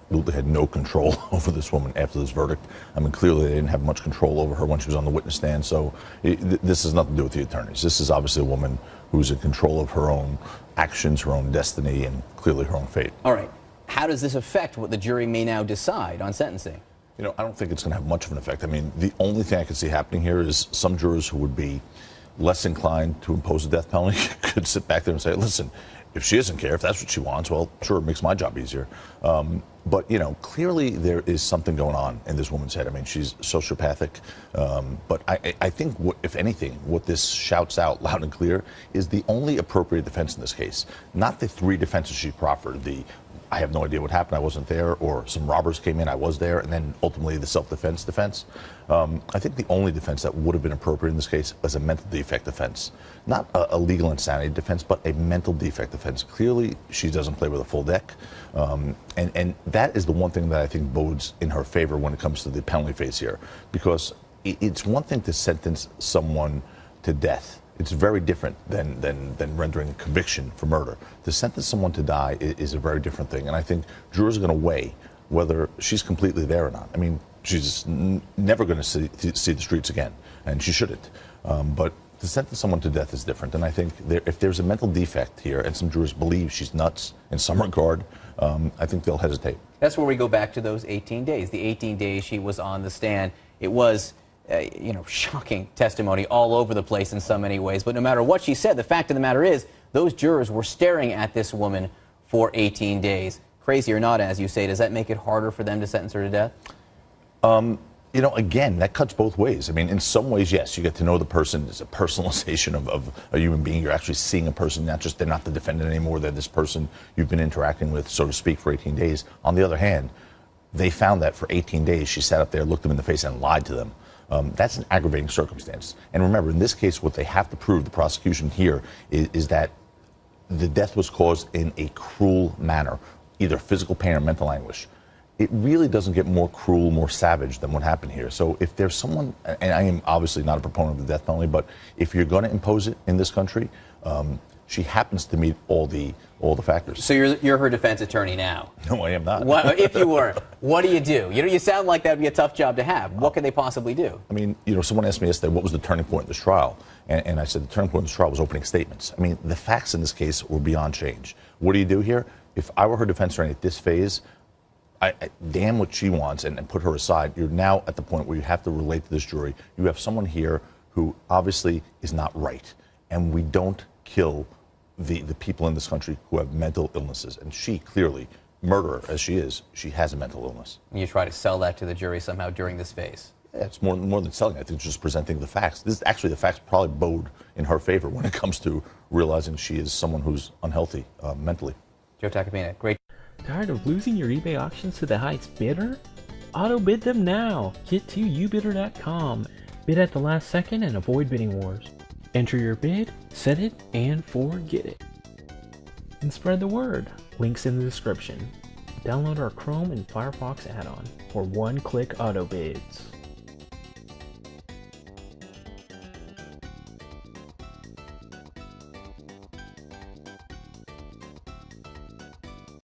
absolutely had no control over this woman after this verdict. I mean, clearly they didn't have much control over her when she was on the witness stand. So this has nothing to do with the attorneys. This is obviously a woman who's in control of her own actions, her own destiny, and clearly her own fate. All right. How does this affect what the jury may now decide on sentencing? You know, I don't think it's going to have much of an effect. I mean, the only thing I could see happening here is some jurors who would be less inclined to impose a death penalty could sit back there and say, listen, if she doesn't care, if that's what she wants, well, sure, it makes my job easier. But, you know, clearly there is something going on in this woman's head. I mean, she's sociopathic. But I think, if anything, what this shouts out loud and clear is the only appropriate defense in this case. Not the three defenses she proffered, I have no idea what happened, I wasn't there, or some robbers came in, I was there, and then ultimately the self-defense defense. I think the only defense that would have been appropriate in this case was a mental defect defense. Not a legal insanity defense, but a mental defect defense. Clearly, she doesn't play with a full deck. And that is the one thing that I think bodes in her favor when it comes to the penalty phase here. Because it's one thing to sentence someone to death. It's very different than rendering conviction for murder. To sentence someone to die is a very different thing. And I think jurors are going to weigh whether she's completely there or not. I mean, she's never going to see the streets again, and she shouldn't. But to sentence someone to death is different. And I think if there's a mental defect here, and some jurors believe she's nuts in some regard, I think they'll hesitate. That's where we go back to those 18 days. The 18 days she was on the stand. It was shocking testimony all over the place in so many ways. But no matter what she said, the fact of the matter is, those jurors were staring at this woman for 18 days. Crazy or not, as you say, does that make it harder for them to sentence her to death? You know, again, that cuts both ways. I mean, in some ways, yes, you get to know the person. It's a personalization of a human being. You're actually seeing a person, they're not the defendant anymore. They're this person you've been interacting with, so to speak, for 18 days. On the other hand, they found that for 18 days, she sat up there, looked them in the face, and lied to them. That's an aggravating circumstance. And remember, in this case, what they have to prove, the prosecution here, is that the death was caused in a cruel manner, either physical pain or mental anguish. It really doesn't get more cruel, more savage than what happened here. So if there's someone, and I am obviously not a proponent of the death penalty, but if you're going to impose it in this country, she happens to meet all the factors. So you're her defense attorney now? No, I am not. Well, if you were, what do? You sound like that would be a tough job to have. What could they possibly do? I mean, someone asked me yesterday, what was the turning point in this trial? And I said the turning point in this trial was opening statements. I mean, the facts in this case were beyond change. What do you do here? If I were her defense attorney at this phase, I damn what she wants and put her aside. You're now at the point where you have to relate to this jury. You have someone here who obviously is not right. And we don't kill the people in this country who have mental illnesses. And she clearly, murderer as she is, she has a mental illness. And you try to sell that to the jury somehow during this phase. Yeah, it's more than selling. I think it's just presenting the facts. The facts probably bode in her favor when it comes to realizing she is someone who's unhealthy mentally. Joe Tacopina, great. Tired of losing your eBay auctions to the highest bidder? Auto bid them now. Get to ubidder.com. Bid at the last second and avoid bidding wars. Enter your bid, set it, and forget it. And spread the word. Links in the description. Download our Chrome and Firefox add-on for one-click auto bids.